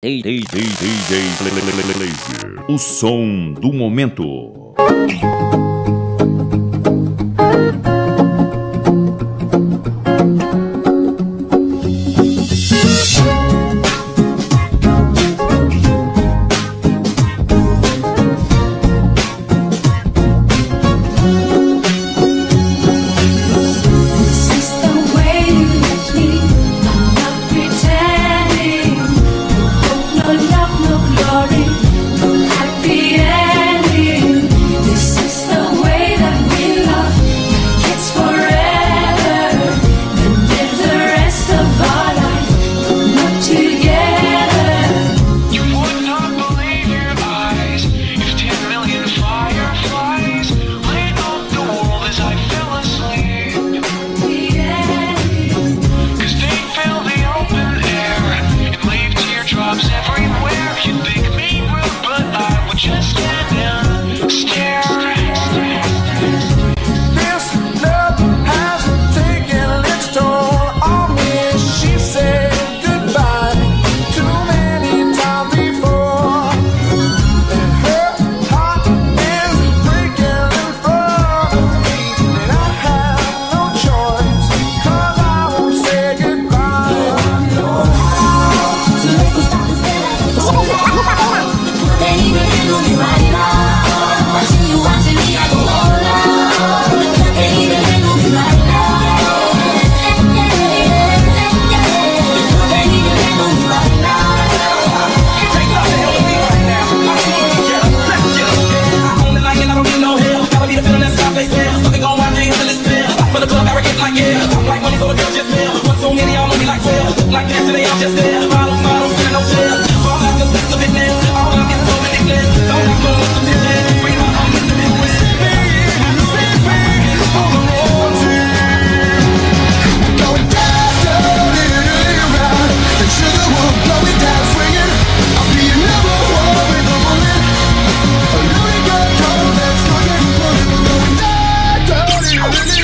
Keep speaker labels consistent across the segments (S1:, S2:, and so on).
S1: DJ Laser, o som do momento.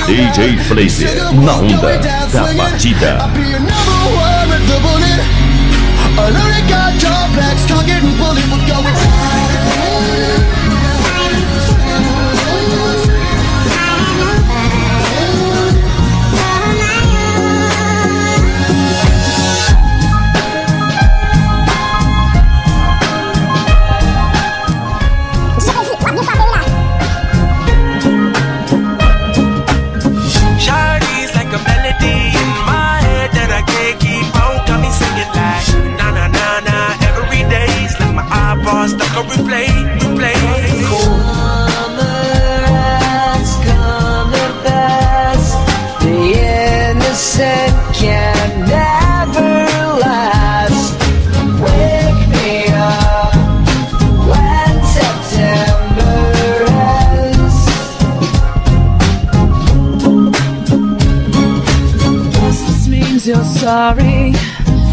S1: DJ Laser, na onda da batida.
S2: You're sorry,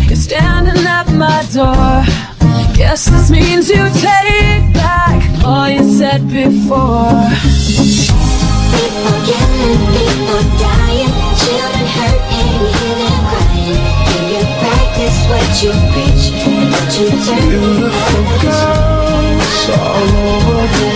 S2: you're standing at my door. Guess this means you take back all you said before.
S3: People killing, people dying, children hurt and you hear them crying. Can you practice what you preach and what you turn?
S4: Beautiful girls all over the